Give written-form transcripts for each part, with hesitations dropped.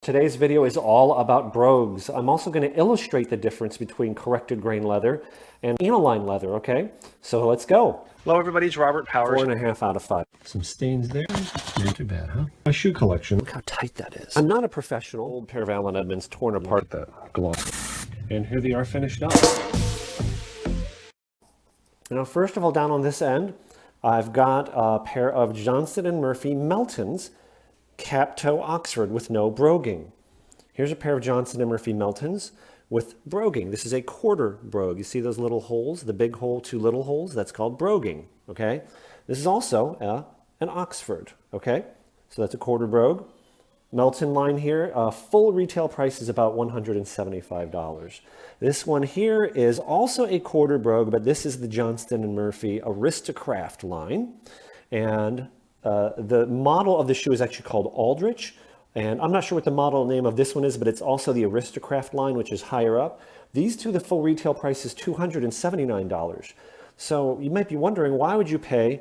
Today's video is all about brogues. I'm also going to illustrate the difference between corrected grain leather and aniline leather, okay? So let's go. Hello everybody, it's Robert Powers. 4.5 out of 5. Some stains there. Not too bad, huh? My shoe collection. Look how tight that is. I'm not a professional. Old pair of Allen Edmonds torn apart. Look at that gloss. And here they are finished up. Now, first of all, down on this end, I've got a pair of Johntson Murphy Meltons, cap toe Oxford with no broguing. Here's a pair of Johntson Murphy Meltons with broguing. This is a quarter brogue. You see those little holes, the big hole, two little holes? That's called broguing, okay? This is also an Oxford, okay? So that's a quarter brogue. Melton line here, full retail price is about $175. This one here is also a quarter brogue, but this is the Johntson Murphy Aristocraft line. And the model of the shoe is actually called Aldrich. And I'm not sure what the model name of this one is, but it's also the Aristocraft line, which is higher up. These two, the full retail price is $279. So you might be wondering, why would you pay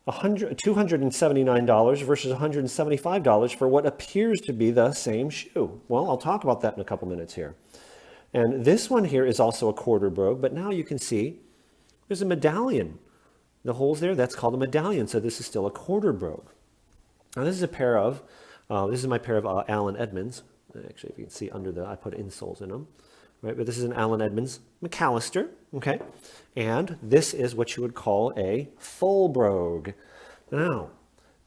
$279 versus $175 for what appears to be the same shoe? Well, I'll talk about that in a couple minutes here. And this one here is also a quarter brogue, but now you can see there's a medallion. The holes there, that's called a medallion, so this is still a quarter brogue. Now this is a pair of, this is my pair of Allen Edmonds. Actually, if you can see under the, I put insoles in them. Right, but this is an Allen Edmonds McAllister, okay? And this is what you would call a full brogue. Now,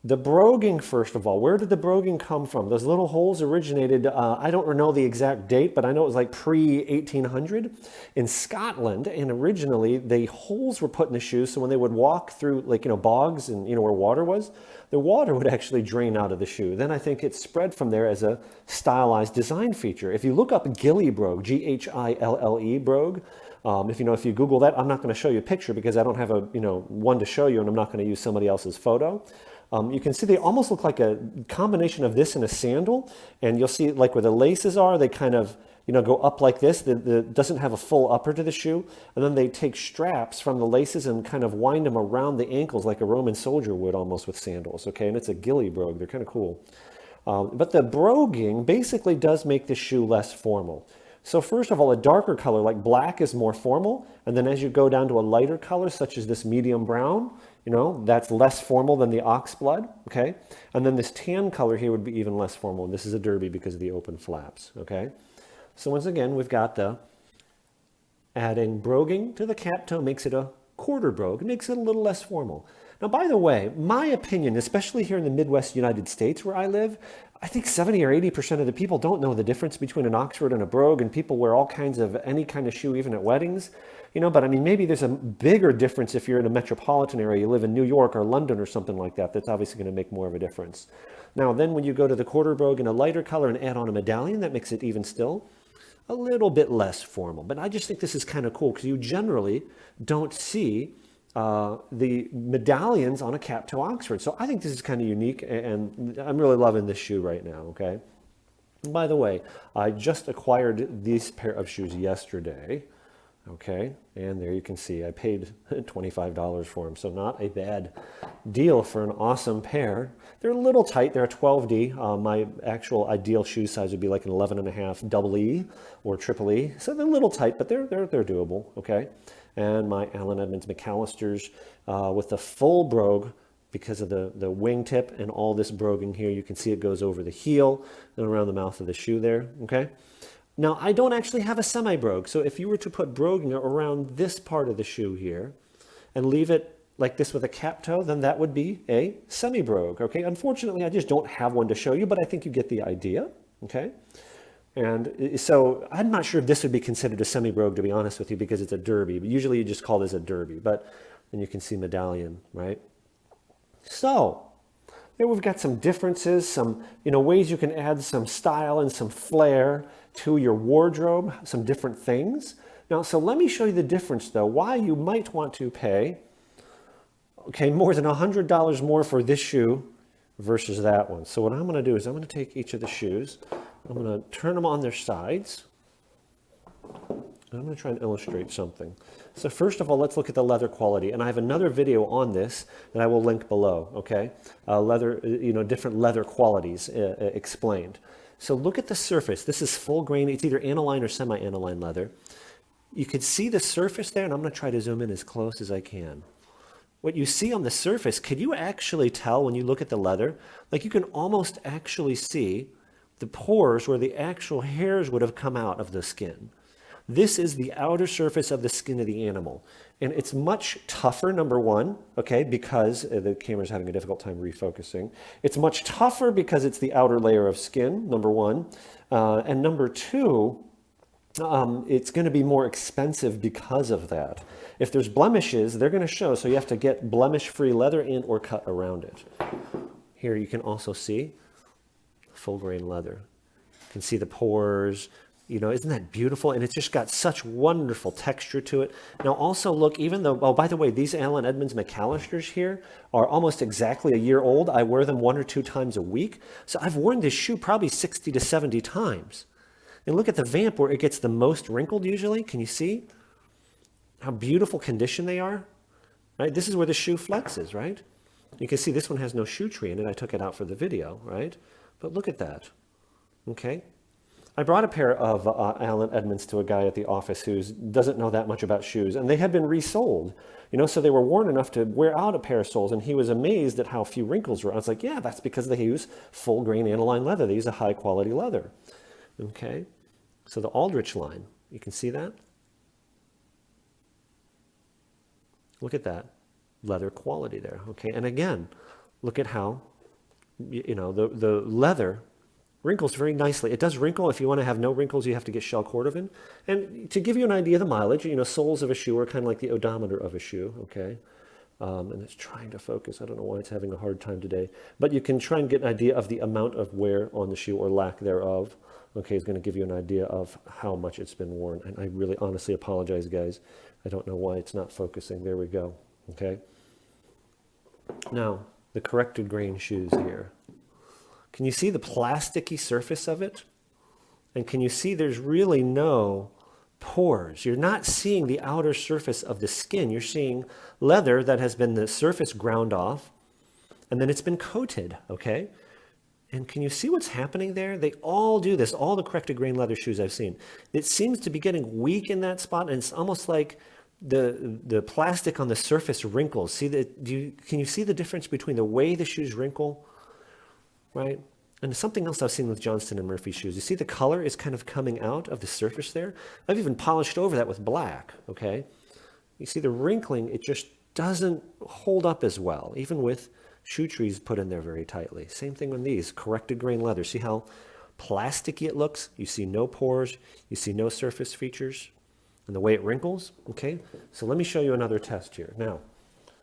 the broguing, first of all, where did the broguing come from? Those little holes originated, I don't know the exact date, but I know it was like pre-1800 in Scotland. And originally, the holes were put in the shoes, so when they would walk through, like, bogs and, where water was, the water would actually drain out of the shoe. Then I think it spread from there as a stylized design feature. If you look up Gilly brogue, G-H-I-L-L-E brogue, if you Google that, I'm not going to show you a picture because I don't have a, one to show you, and I'm not going to use somebody else's photo. You can see they almost look like a combination of this and a sandal, and you'll see like where the laces are, they kind of, go up like this. It doesn't have a full upper to the shoe, and then they take straps from the laces and kind of wind them around the ankles like a Roman soldier would almost with sandals, okay? And it's a Gilly brogue. They're kind of cool. But the broguing basically does make the shoe less formal. So first of all, a darker color like black is more formal, and then as you go down to a lighter color such as this medium brown, that's less formal than the oxblood, okay? And then this tan color here would be even less formal, and this is a derby because of the open flaps, okay? So once again, we've got the adding broguing to the cap toe makes it a quarter brogue. It makes it a little less formal. Now, by the way, my opinion, especially here in the Midwest United States where I live, I think 70 or 80% of the people don't know the difference between an Oxford and a brogue, and people wear all kinds of, any kind of shoe, even at weddings, but I mean, maybe there's a bigger difference if you're in a metropolitan area, you live in New York or London or something like that. That's obviously going to make more of a difference. Now, then when you go to the quarter brogue in a lighter color and add on a medallion, that makes it even still a little bit less formal. But I just think this is kind of cool because you generally don't see the medallions on a cap toe Oxford. So I think this is kind of unique, and I'm really loving this shoe right now, okay? And by the way, I just acquired this pair of shoes yesterday, okay? And there you can see I paid $25 for them, so not a bad deal for an awesome pair. They're a little tight. They're a 12D. My actual ideal shoe size would be like an 11.5 double E or triple E. So they're a little tight, but they're doable, okay? And my Allen Edmonds McAllisters with the full brogue because of the wingtip and all this broguing here. You can see it goes over the heel and around the mouth of the shoe there, okay? Now, I don't actually have a semi-brogue, so if you were to put broguing around this part of the shoe here and leave it like this with a cap toe, then that would be a semi-brogue, okay? Unfortunately, I just don't have one to show you, but I think you get the idea, okay? And so I'm not sure if this would be considered a semi-brogue, to be honest with you, because it's a derby. But usually you just call this a derby. But then you can see medallion, right? So there we've got some differences, some ways you can add some style and some flair to your wardrobe, some different things. Now, so let me show you the difference, though, why you might want to pay, okay, more than $100 more for this shoe versus that one. So what I'm going to do is I'm going to take each of the shoes, I'm going to turn them on their sides, and I'm going to try and illustrate something. So first of all, let's look at the leather quality, and I have another video on this that I will link below, okay? Leather, different leather qualities explained. So look at the surface. This is full grain. It's either aniline or semi-aniline leather. You can see the surface there, and I'm going to try to zoom in as close as I can. What you see on the surface, can you actually tell when you look at the leather? Like you can almost actually see the pores where the actual hairs would have come out of the skin. This is the outer surface of the skin of the animal. And it's much tougher, number one, okay, because the camera's having a difficult time refocusing. It's much tougher because it's the outer layer of skin, number one. And number two, it's going to be more expensive because of that. If there's blemishes, they're going to show, so you have to get blemish-free leather and or cut around it. Here you can also see full grain leather. You can see the pores. You know, isn't that beautiful? And it's just got such wonderful texture to it. Now also look, even though, oh, by the way, these Allen Edmonds McAllisters here are almost exactly a year old. I wear them 1 or 2 times a week. So I've worn this shoe probably 60 to 70 times. And look at the vamp where it gets the most wrinkled usually. Can you see how beautiful condition they are? Right? This is where the shoe flexes, right? You can see this one has no shoe tree in it. I took it out for the video, right? But look at that, okay? I brought a pair of Allen Edmonds to a guy at the office who doesn't know that much about shoes, and they had been resoled, you know, so they were worn enough to wear out a pair of soles, and he was amazed at how few wrinkles were. I was like, yeah, that's because they use full grain aniline leather. They use a high quality leather, okay? So the Aldrich line, you can see that? Look at that leather quality there, okay? And again, look at how, you know, the leather wrinkles very nicely. It does wrinkle. If you want to have no wrinkles, you have to get shell cordovan. And to give you an idea of the mileage, you know, soles of a shoe are kind of like the odometer of a shoe, okay? And it's trying to focus. I don't know why it's having a hard time today. But you can try and get an idea of the amount of wear on the shoe or lack thereof. Okay, it's going to give you an idea of how much it's been worn. And I really honestly apologize, guys. I don't know why it's not focusing. There we go, okay? Now, the corrected grain shoes here. Can you see the plasticky surface of it? And can you see there's really no pores? You're not seeing the outer surface of the skin. You're seeing leather that has been the surface ground off, and then it's been coated, okay? And can you see what's happening there? They all do this, all the corrected grain leather shoes I've seen. It seems to be getting weak in that spot, and it's almost like the plastic on the surface wrinkles. See can you see the difference between the way the shoes wrinkle, right? And something else I've seen with Johntson and Murphy shoes. You see the color is kind of coming out of the surface there? I've even polished over that with black, okay? You see the wrinkling, it just doesn't hold up as well, even with shoe trees put in there very tightly. Same thing on these, corrected grain leather. See how plasticky it looks? You see no pores, you see no surface features, and the way it wrinkles, okay? So let me show you another test here. Now,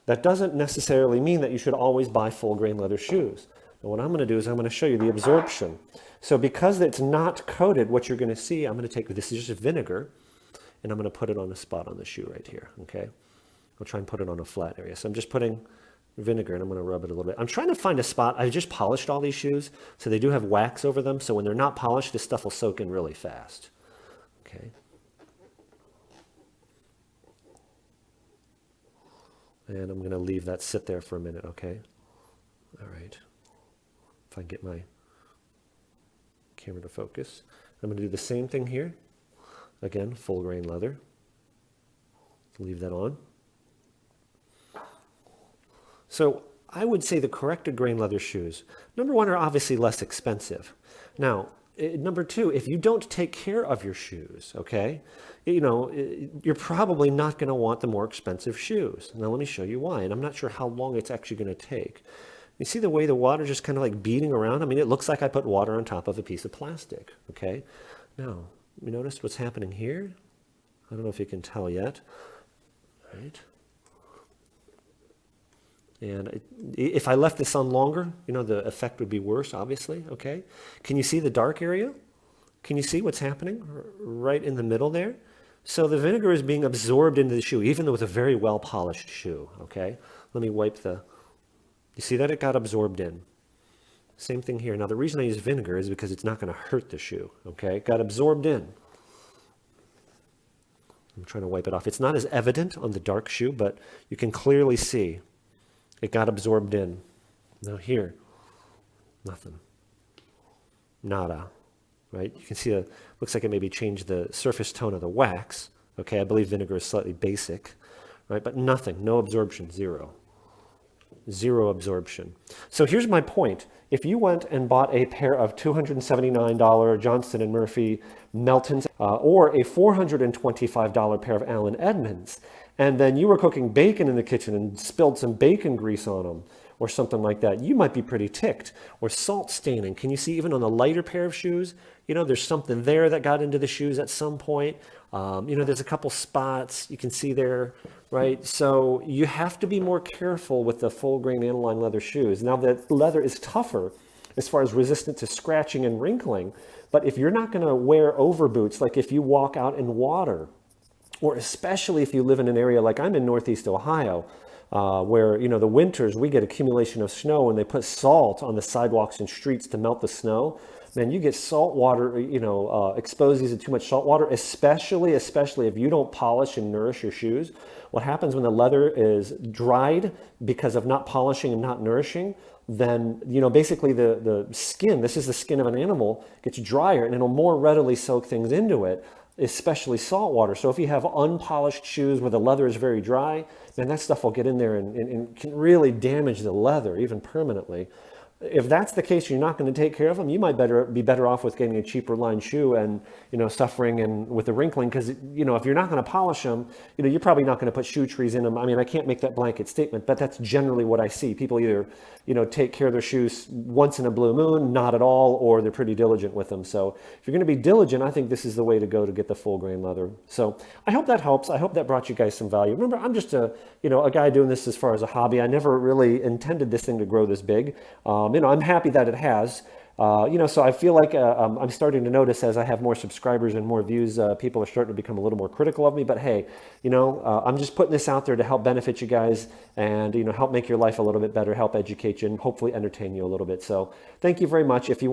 that doesn't necessarily mean that you should always buy full grain leather shoes. And what I'm going to do is I'm going to show you the absorption. So because it's not coated, what you're going to see, I'm going to take, this is just vinegar, and I'm going to put it on a spot on the shoe right here, okay? I'll try and put it on a flat area. So I'm just putting vinegar, and I'm going to rub it a little bit. I'm trying to find a spot. I just polished all these shoes, so they do have wax over them, so when they're not polished, this stuff will soak in really fast, okay? And I'm going to leave that sit there for a minute, okay? All right. If I can get my camera to focus. I'm going to do the same thing here. Again, full grain leather. Leave that on. So I would say the corrected grain leather shoes, number one, are obviously less expensive. Now, number two, if you don't take care of your shoes, okay, you know, you're probably not going to want the more expensive shoes. Now, let me show you why. And I'm not sure how long it's actually going to take. You see the way the water just kind of like beating around? I mean, it looks like I put water on top of a piece of plastic, okay? Now, you notice what's happening here? I don't know if you can tell yet, right? And if I left this on longer, you know, the effect would be worse, obviously, okay? Can you see the dark area? Can you see what's happening right in the middle there? So the vinegar is being absorbed into the shoe, even though it's a very well-polished shoe, okay? Let me wipe the... You see that? It got absorbed in. Same thing here. Now, the reason I use vinegar is because it's not going to hurt the shoe, okay? It got absorbed in. I'm trying to wipe it off. It's not as evident on the dark shoe, but you can clearly see it got absorbed in. Now here, nothing. Nada. right? You can see looks like it maybe changed the surface tone of the wax. Okay, I believe vinegar is slightly basic, right? But nothing, no absorption, zero. Zero absorption. So here's my point. If you went and bought a pair of $279 Johntson Murphy Meltons or a $425 pair of Allen Edmonds, and then you were cooking bacon in the kitchen and spilled some bacon grease on them or something like that, you might be pretty ticked. Or salt staining. Can you see even on a lighter pair of shoes, there's something there that got into the shoes at some point. There's a couple spots you can see there, right? So you have to be more careful with the full grain aniline leather shoes. Now the leather is tougher as far as resistant to scratching and wrinkling, but if you're not going to wear over boots, like if you walk out in water, or especially if you live in an area like I'm in Northeast Ohio, where, the winters, we get accumulation of snow and they put salt on the sidewalks and streets to melt the snow. Man, you get salt water, exposes to too much salt water, especially if you don't polish and nourish your shoes. What happens when the leather is dried because of not polishing and not nourishing, then, basically the skin, this is the skin of an animal, gets drier and it'll more readily soak things into it, especially salt water. So if you have unpolished shoes where the leather is very dry, then that stuff will get in there and can really damage the leather, even permanently. If that's the case, you're not going to take care of them, you might be better off with getting a cheaper line shoe and, suffering and with the wrinkling, because, if you're not going to polish them, you're probably not going to put shoe trees in them. I mean, I can't make that blanket statement, but that's generally what I see. People either, take care of their shoes once in a blue moon, not at all, or they're pretty diligent with them. So if you're going to be diligent, I think this is the way to go to get the full grain leather. So I hope that helps. I hope that brought you guys some value. Remember, I'm just a guy doing this as far as a hobby. I never really intended this thing to grow this big. I'm happy that it has. So I feel like I'm starting to notice as I have more subscribers and more views, people are starting to become a little more critical of me. But hey, I'm just putting this out there to help benefit you guys and, help make your life a little bit better, help educate you, and hopefully entertain you a little bit. So thank you very much. If you want